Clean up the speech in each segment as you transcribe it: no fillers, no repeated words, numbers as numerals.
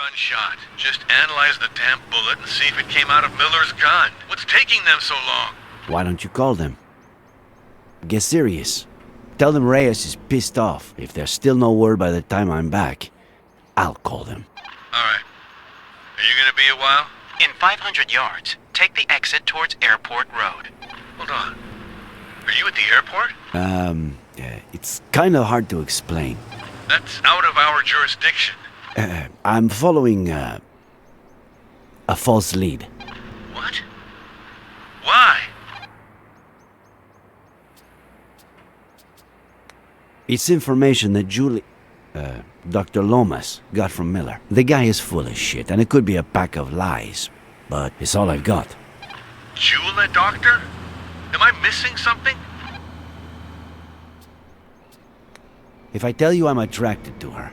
gunshot. Just analyze the damn bullet and see if it came out of Miller's gun. What's taking them so long? Why don't you call them? Get serious. Tell them Reyes is pissed off. If there's still no word by the time I'm back, I'll call them. Alright. Are you gonna be a while? In 500 yards, take the exit towards Airport Road. Hold on. Are you at the airport? It's kind of hard to explain. That's out of our jurisdiction. I'm following, a false lead. What? Why? It's information that Dr. Lomas got from Miller. The guy is full of shit, and it could be a pack of lies, but it's all I've got. Jewel a doctor? Am I missing something? If I tell you I'm attracted to her,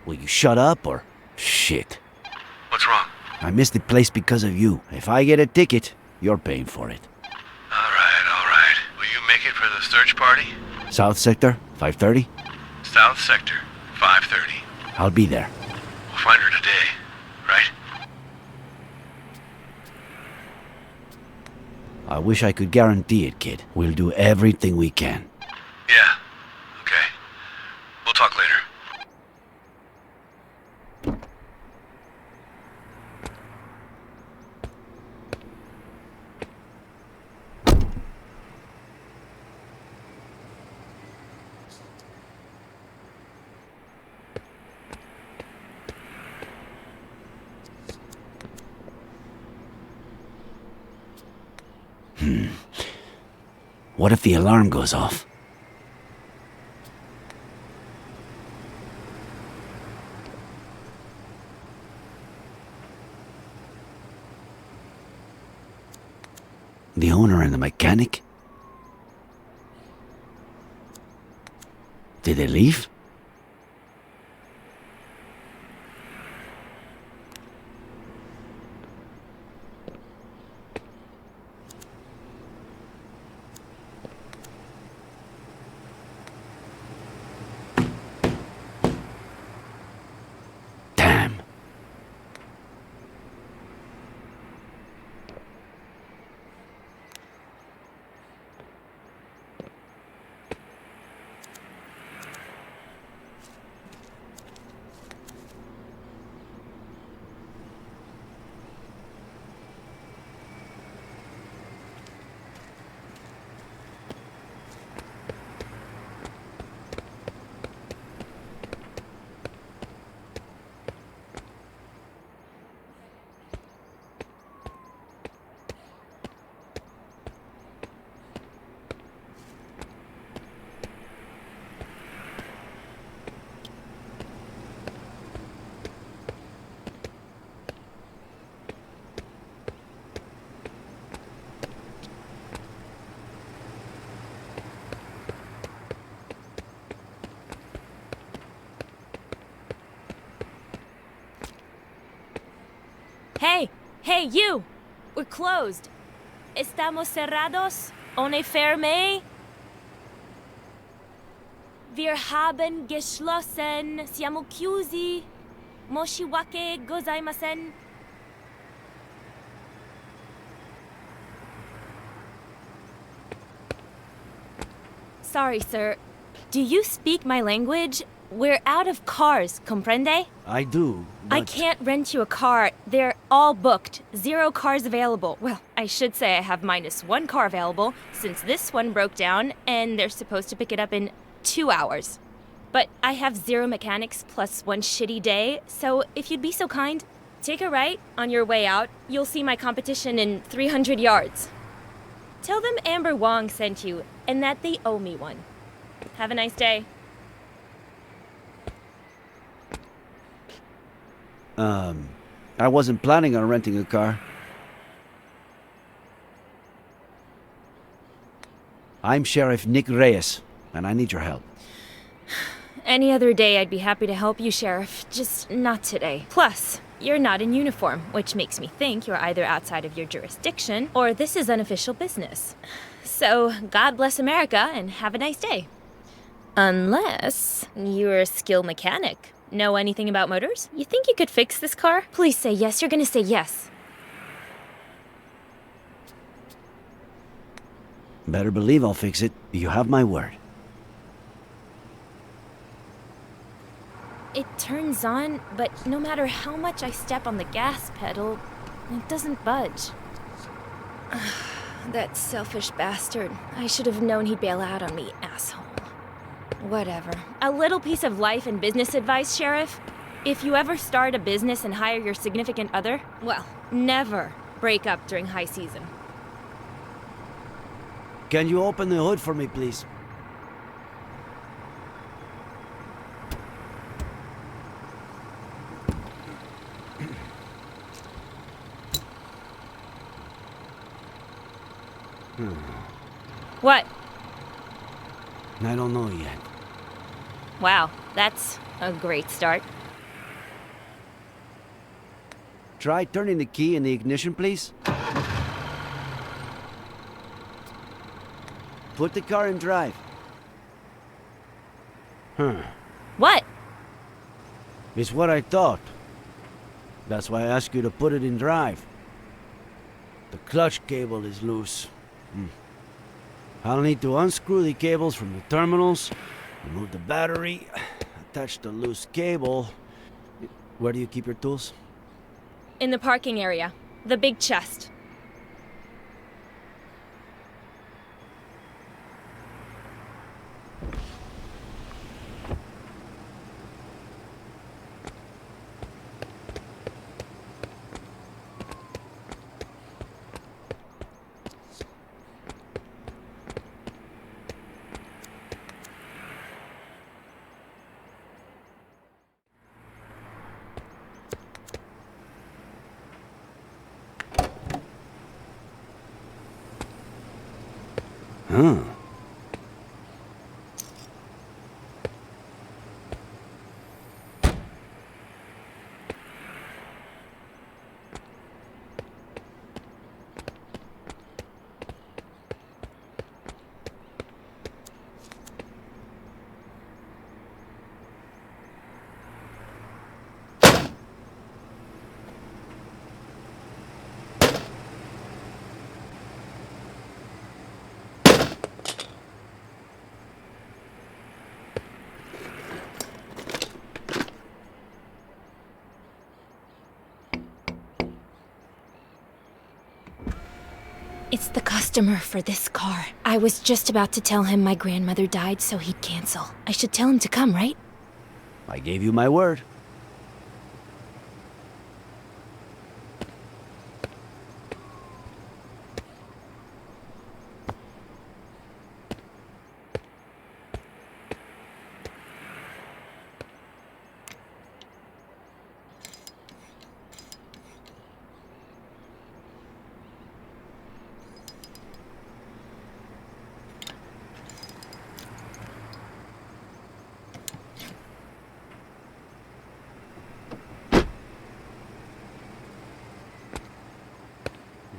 will you shut up or shit? What's wrong? I missed the place because of you. If I get a ticket, you're paying for it. Alright. Will you make it for the search party? South Sector, 5:30? South Sector, 5:30. I'll be there. We'll find her today, right? I wish I could guarantee it, kid. We'll do everything we can. Yeah. Okay. We'll talk later. What if the alarm goes off? The owner and the mechanic? Did they leave? Hey, you! We're closed. Estamos cerrados? Ohne ferme? Wir haben geschlossen. Siamo chiusi. Moshiwake gozaimasen. Sorry, sir. Do you speak my language? We're out of cars, comprende? I do, but... I can't rent you a car. They're all booked. 0 cars available. Well, I should say I have -1 car available, since this one broke down, and they're supposed to pick it up in 2 hours. But I have 0 mechanics plus 1 shitty day, so if you'd be so kind, take a right on your way out. You'll see my competition in 300 yards. Tell them Amber Wong sent you, and that they owe me one. Have a nice day. I wasn't planning on renting a car. I'm Sheriff Nick Reyes, and I need your help. Any other day I'd be happy to help you, Sheriff. Just not today. Plus, you're not in uniform, which makes me think you're either outside of your jurisdiction, or this is unofficial business. So, God bless America, and have a nice day. Unless you're a skilled mechanic, Know anything about motors? You think you could fix this car? Please say yes. You're gonna say yes. Better believe I'll fix it. You have my word. It turns on, but no matter how much I step on the gas pedal, it doesn't budge. That selfish bastard. I should have known he'd bail out on me, asshole. Whatever. A little piece of life and business advice, Sheriff. If you ever start a business and hire your significant other, well, never break up during high season. Can you open the hood for me, please? What? I don't know yet. Wow, that's a great start. Try turning the key in the ignition, please. Put the car in drive. What? It's what I thought. That's why I asked you to put it in drive. The clutch cable is loose. I'll need to unscrew the cables from the terminals, remove the battery, attach the loose cable. Where do you keep your tools? In the parking area. The big chest. Huh. It's the customer for this car. I was just about to tell him my grandmother died so he'd cancel. I should tell him to come, right? I gave you my word.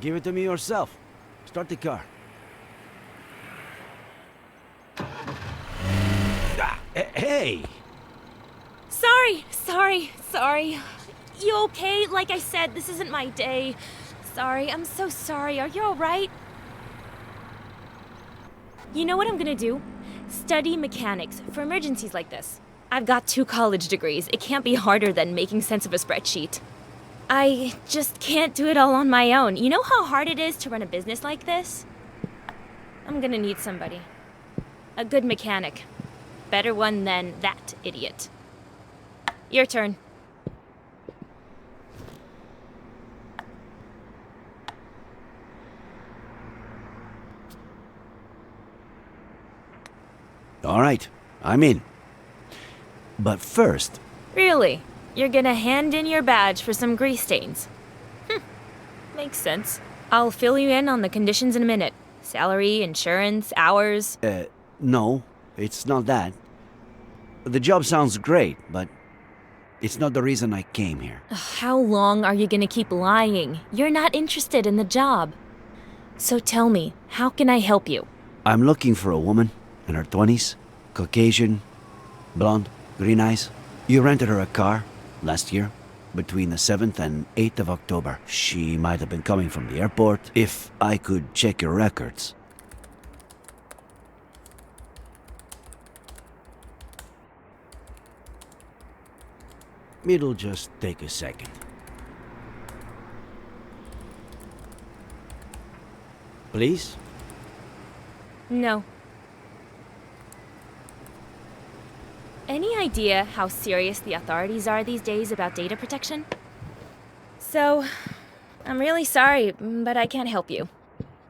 Give it to me yourself. Start the car. Hey! Sorry. You okay? Like I said, this isn't my day. Sorry, I'm so sorry. Are you alright? You know what I'm gonna do? Study mechanics for emergencies like this. I've got 2 college degrees. It can't be harder than making sense of a spreadsheet. I just can't do it all on my own. You know how hard it is to run a business like this? I'm gonna need somebody. A good mechanic. Better one than that idiot. Your turn. All right, I'm in. But first... Really? You're gonna hand in your badge for some grease stains? Makes sense. I'll fill you in on the conditions in a minute. Salary, insurance, hours. No, it's not that. The job sounds great, but it's not the reason I came here. How long are you gonna keep lying? You're not interested in the job. So tell me, how can I help you? I'm looking for a woman in her 20s, Caucasian, blonde, green eyes. You rented her a car last year, between the 7th and 8th of October. She might have been coming from the airport, if I could check your records. It'll just take a second. Please? No. Any idea how serious the authorities are these days about data protection? So, I'm really sorry, but I can't help you.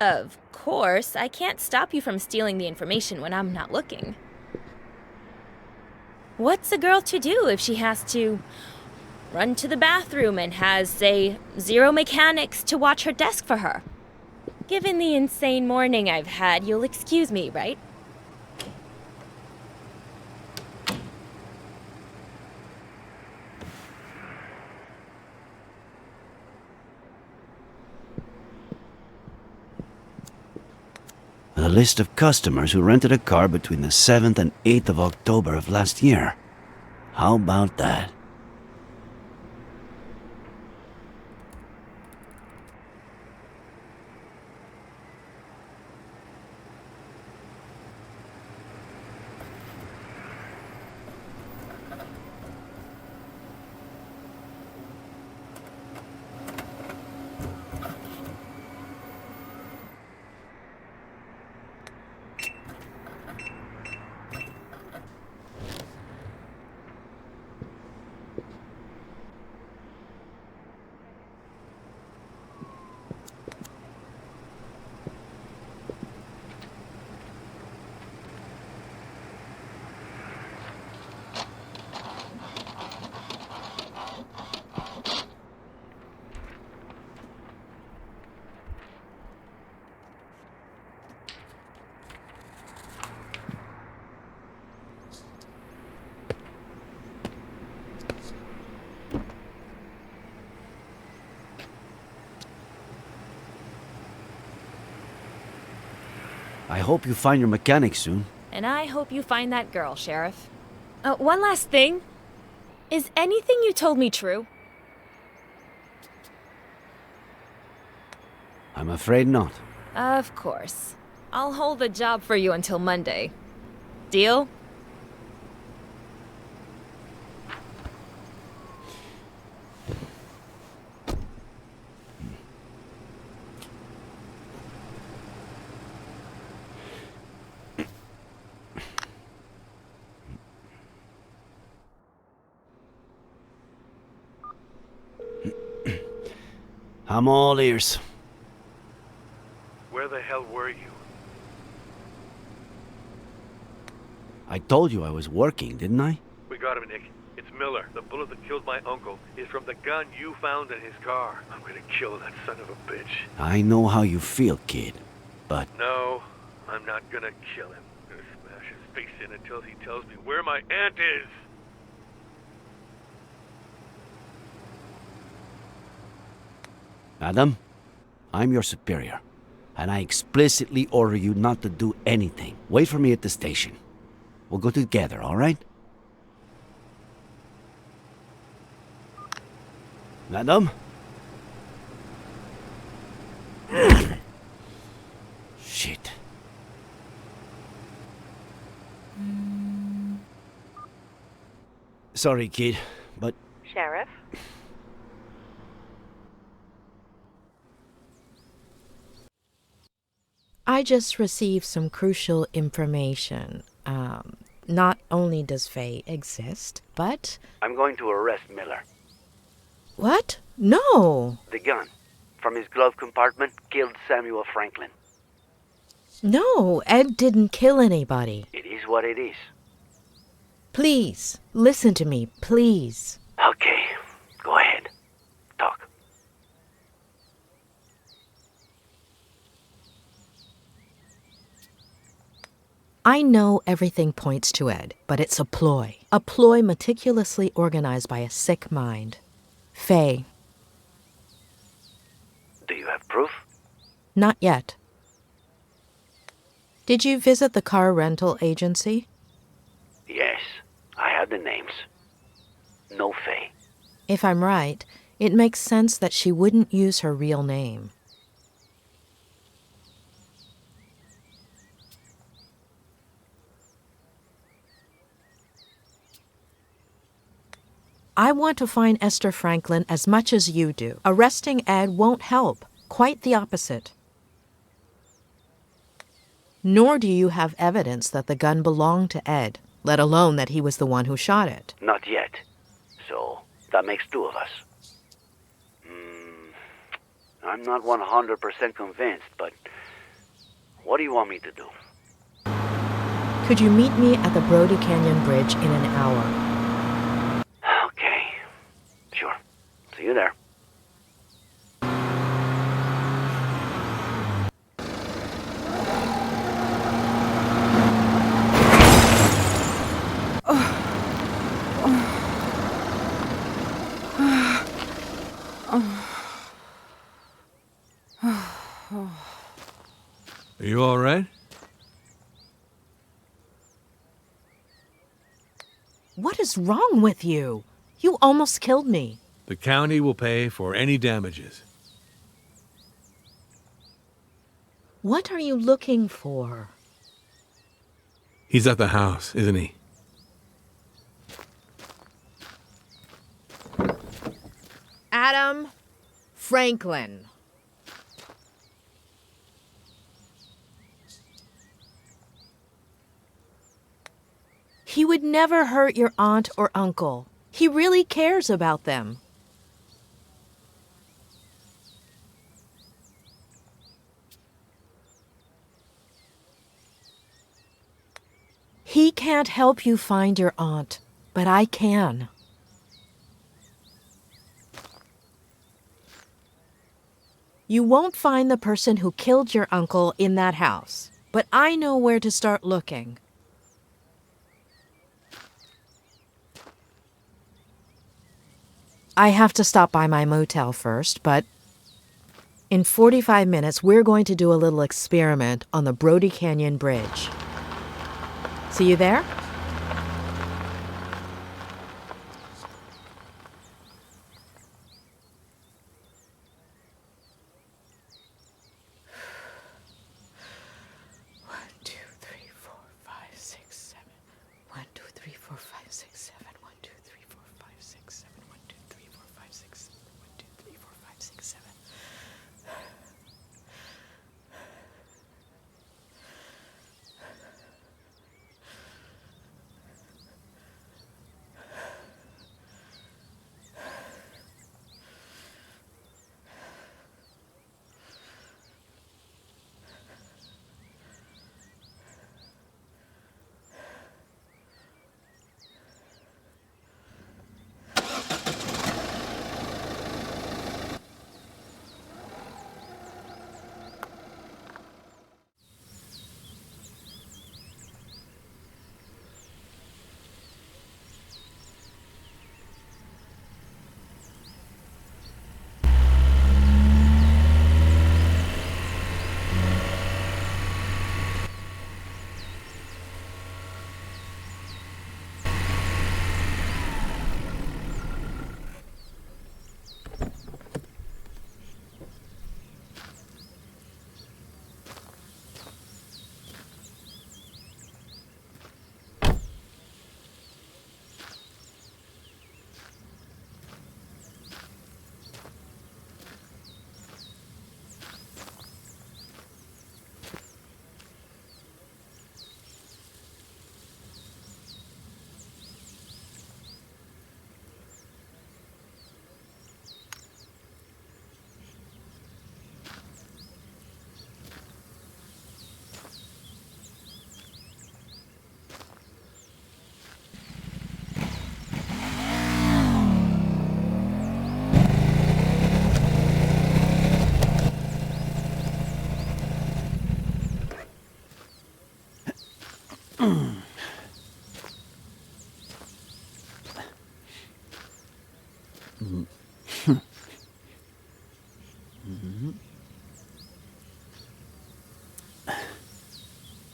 Of course, I can't stop you from stealing the information when I'm not looking. What's a girl to do if she has to run to the bathroom and has, say, 0 mechanics to watch her desk for her? Given the insane morning I've had, you'll excuse me, right? A list of customers who rented a car between the 7th and 8th of October of last year. How about that? I hope you find your mechanic soon. And I hope you find that girl, Sheriff. One last thing. Is anything you told me true? I'm afraid not. Of course. I'll hold the job for you until Monday. Deal? I'm all ears. Where the hell were you? I told you I was working, didn't I? We got him, Nick. It's Miller. The bullet that killed my uncle is from the gun you found in his car. I'm gonna kill that son of a bitch. I know how you feel, kid. But No, I'm not gonna kill him. I'm gonna smash his face in until he tells me where my aunt is. Adam, I'm your superior, and I explicitly order you not to do anything. Wait for me at the station. We'll go together, all right? Adam? Shit. Sorry, kid, but... Sheriff? I just received some crucial information. Not only does Faye exist, but... I'm going to arrest Miller. What? No! The gun from his glove compartment killed Samuel Franklin. No, Ed didn't kill anybody. It is what it is. Please, listen to me, please. Okay, go ahead. Talk. I know everything points to Ed, but it's a ploy. A ploy meticulously organized by a sick mind. Faye. Do you have proof? Not yet. Did you visit the car rental agency? Yes, I have the names. No Faye. If I'm right, it makes sense that she wouldn't use her real name. I want to find Esther Franklin as much as you do. Arresting Ed won't help. Quite the opposite. Nor do you have evidence that the gun belonged to Ed, let alone that he was the one who shot it. Not yet. So, that makes two of us. I'm not 100% convinced, but what do you want me to do? Could you meet me at the Brody Canyon Bridge in an hour? Okay. Sure. See you there. Are you all right? What is wrong with you? You almost killed me. The county will pay for any damages. What are you looking for? He's at the house, isn't he? Adam Franklin. He would never hurt your aunt or uncle. He really cares about them. He can't help you find your aunt, but I can. You won't find the person who killed your uncle in that house, but I know where to start looking. I have to stop by my motel first, but in 45 minutes, we're going to do a little experiment on the Brody Canyon Bridge. See you there?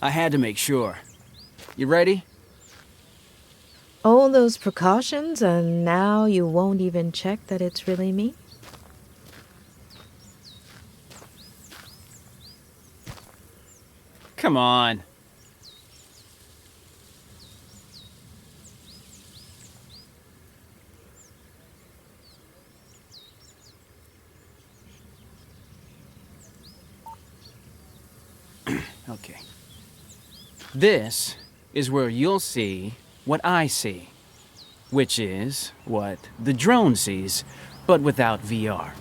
I had to make sure. You ready? All those precautions, and now you won't even check that it's really me? Come on. Okay. This is where you'll see what I see, which is what the drone sees, but without VR.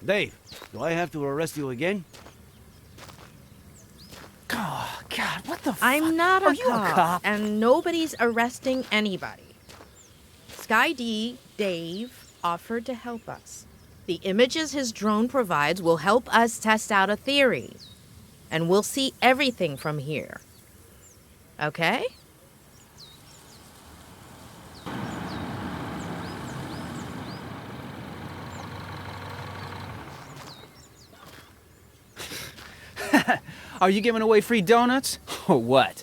Dave, do I have to arrest you again? Oh, God, what the I'm not a Are you a cop? and nobody's arresting anybody. Sky D, Dave, offered to help us. The images his drone provides will help us test out a theory. And we'll see everything from here. Okay? Are you giving away free donuts? Or what?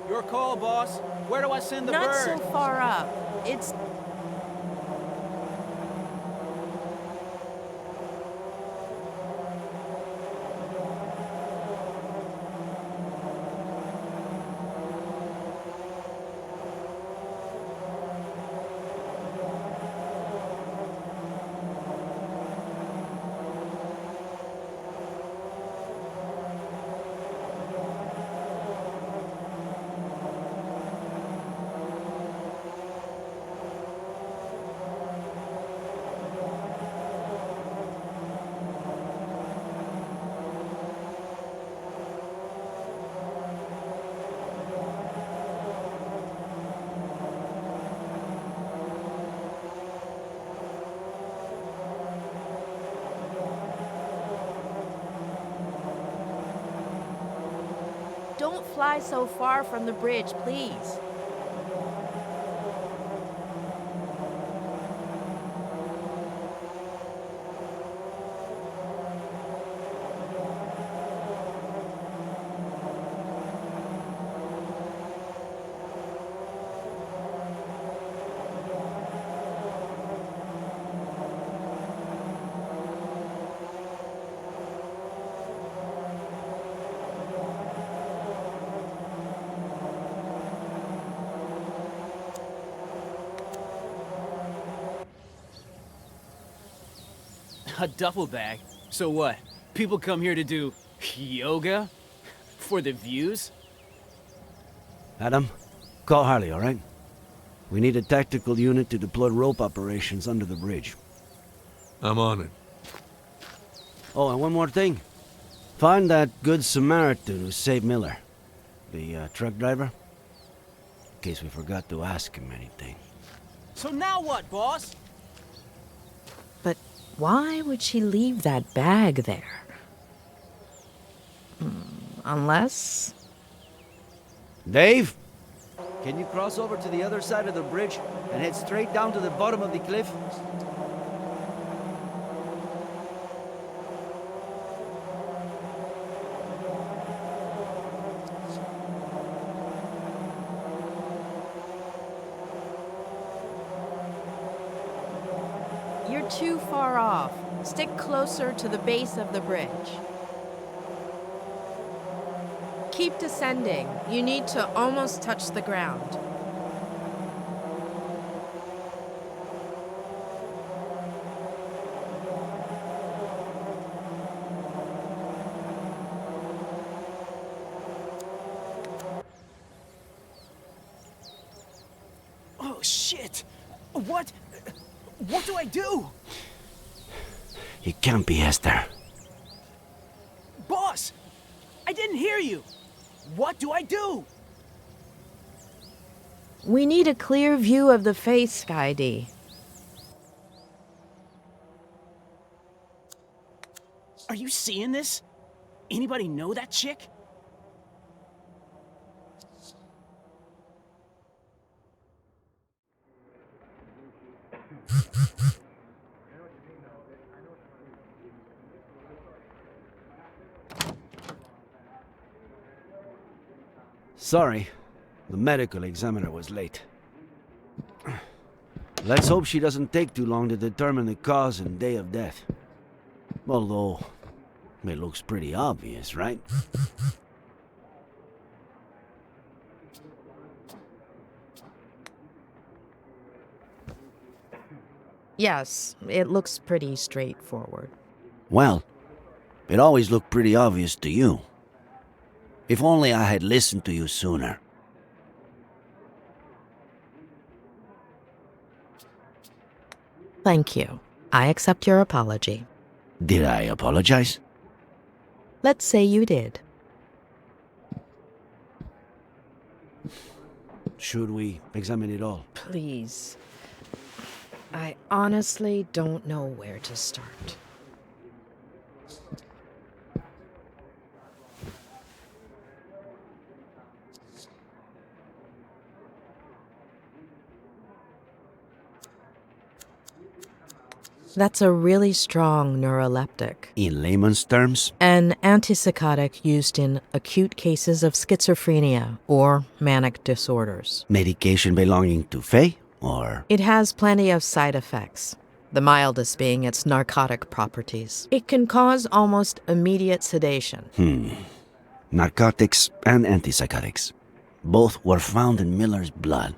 Your call, boss. Where do I send the Not bird? so far up. It's... Don't fly so far from the bridge, please. A duffel bag? So what? People come here to do yoga? For the views? Adam, call Harley, all right? We need a tactical unit to deploy rope operations under the bridge. I'm on it. Oh, and one more thing. Find that good Samaritan who saved Miller. The truck driver. In case we forgot to ask him anything. So now what, boss? But why would she leave that bag there? Unless... Dave? Can you cross over to the other side of the bridge and head straight down to the bottom of the cliff? You're too far off. Stick closer to the base of the bridge. Keep descending. You need to almost touch the ground. Oh, shit! What? What do I do? You can't be Esther. Boss! I didn't hear you! What do I do? We need a clear view of the face, Sky D. Are you seeing this? Anybody know that chick? Sorry, the medical examiner was late. Let's hope she doesn't take too long to determine the cause and day of death. Although, it looks pretty obvious, right? Yes, it looks pretty straightforward. Well, it always looked pretty obvious to you. If only I had listened to you sooner. Thank you. I accept your apology. Did I apologize? Let's say you did. Should we examine it all? Please. I honestly don't know where to start. That's a really strong neuroleptic. In layman's terms? An antipsychotic used in acute cases of schizophrenia or manic disorders. Medication belonging to Faye? Or? It has plenty of side effects, the mildest being its narcotic properties. It can cause almost immediate sedation. Narcotics and antipsychotics. Both were found in Miller's blood.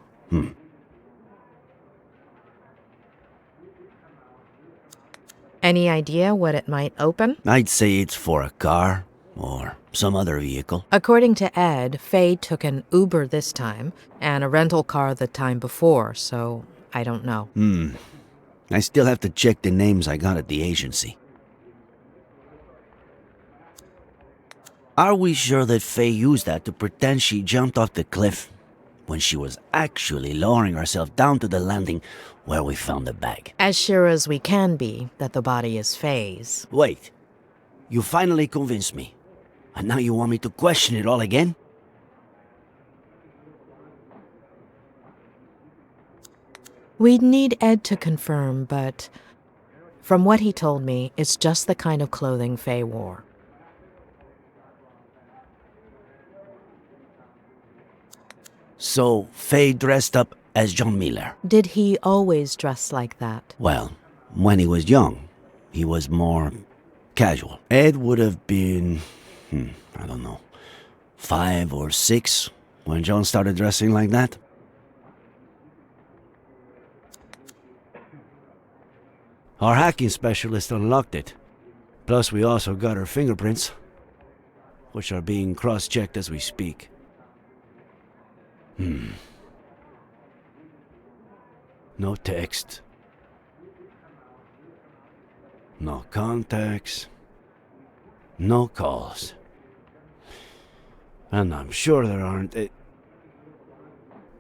Any idea what it might open? I'd say it's for a car or some other vehicle. According to Ed, Faye took an Uber this time and a rental car the time before, so I don't know. I still have to check the names I got at the agency. Are we sure that Faye used that to pretend she jumped off the cliff when she was actually lowering herself down to the landing where we found the bag? As sure as we can be that the body is Faye's. Wait, you finally convinced me. And now you want me to question it all again? We'd need Ed to confirm, but from what he told me, it's just the kind of clothing Faye wore. So, Faye dressed up as John Miller. Did he always dress like that? Well, when he was young, he was more casual. Ed would have been, I don't know, 5 or 6 when John started dressing like that. Our hacking specialist unlocked it. Plus, we also got her fingerprints, which are being cross-checked as we speak. No text. No contacts. No calls. And I'm sure there aren't...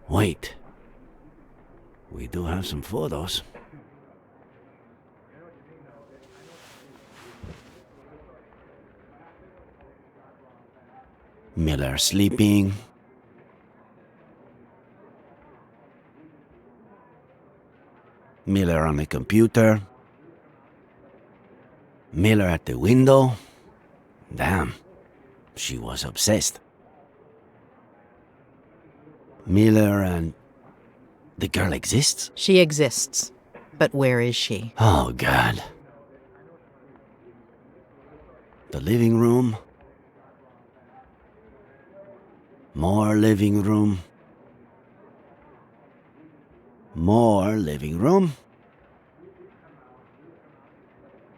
Wait. We do have some photos. Miller sleeping. Miller on the computer. Miller at the window. Damn, she was obsessed. Miller and... the girl exists? She exists. But where is she? Oh, God. The living room. More living room. More living room.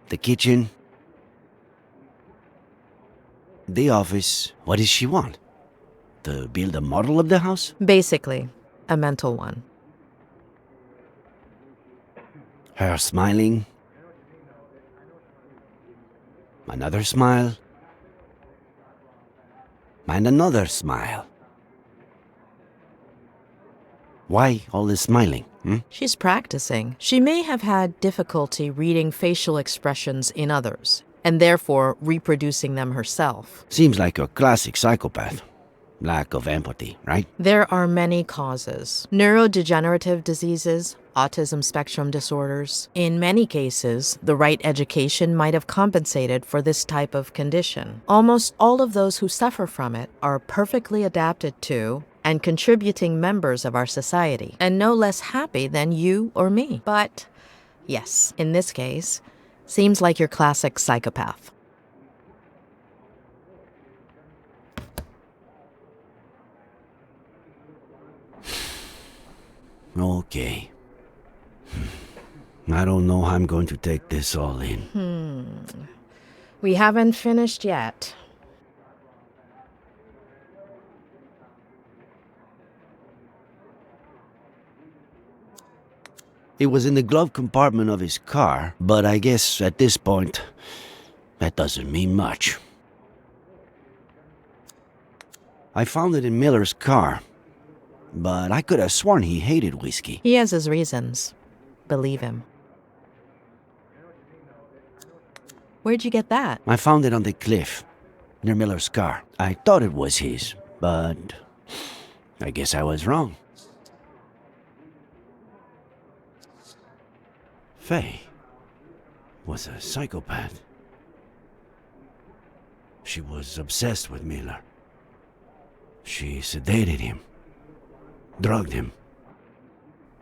The kitchen. The office. What does she want? To build a model of the house? Basically, a mental one. Her smiling. Another smile. And another smile. Why all this smiling? She's practicing. She may have had difficulty reading facial expressions in others, and therefore reproducing them herself. Seems like a classic psychopath. Lack of empathy, right? There are many causes. Neurodegenerative diseases, autism spectrum disorders. In many cases, the right education might have compensated for this type of condition. Almost all of those who suffer from it are perfectly adapted to and contributing members of our society, and no less happy than you or me. But, yes, in this case, seems like your classic psychopath. Okay. I don't know how I'm going to take this all in. We haven't finished yet. It was in the glove compartment of his car, but I guess at this point, that doesn't mean much. I found it in Miller's car, but I could have sworn he hated whiskey. He has his reasons. Believe him. Where'd you get that? I found it on the cliff, near Miller's car. I thought it was his, but I guess I was wrong. Faye was a psychopath. She was obsessed with Miller. She sedated him, drugged him,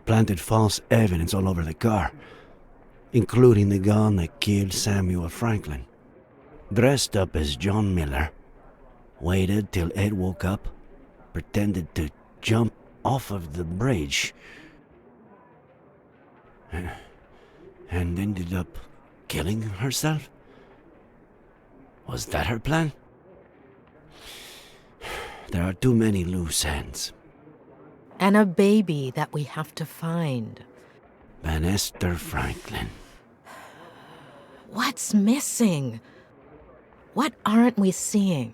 planted false evidence all over the car, including the gun that killed Samuel Franklin. Dressed up as John Miller, waited till Ed woke up, pretended to jump off of the bridge, and ended up killing herself? Was that her plan? There are too many loose ends. And a baby that we have to find. Van Esther Franklin. What's missing? What aren't we seeing?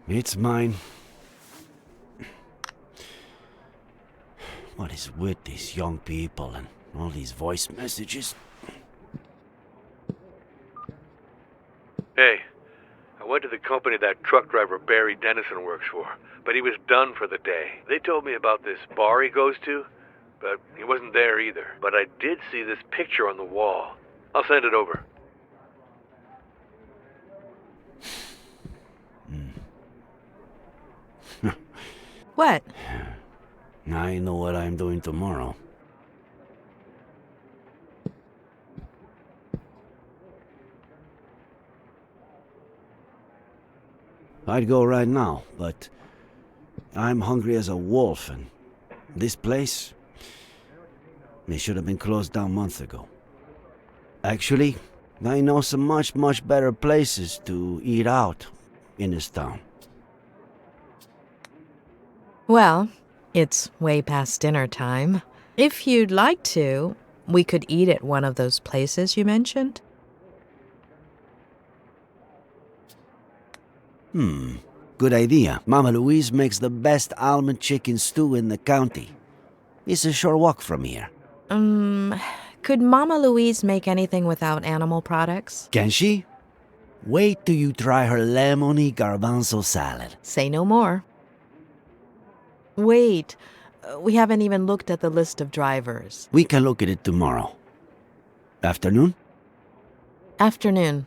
It's mine. What is with these young people and all these voice messages? Hey, I went to the company that truck driver Barry Dennison works for, but he was done for the day. They told me about this bar he goes to, but he wasn't there either. But I did see this picture on the wall. I'll send it over. What? I know what I'm doing tomorrow. I'd go right now, but I'm hungry as a wolf, and this place, they should have been closed down months ago. Actually, I know some much better places to eat out in this town. Well, it's way past dinner time. If you'd like to, we could eat at one of those places you mentioned. Good idea. Mama Louise makes the best almond chicken stew in the county. It's a short walk from here. Could Mama Louise make anything without animal products? Can she? Wait till you try her lemony garbanzo salad. Say no more. Wait, we haven't even looked at the list of drivers. We can look at it tomorrow. Afternoon? Afternoon.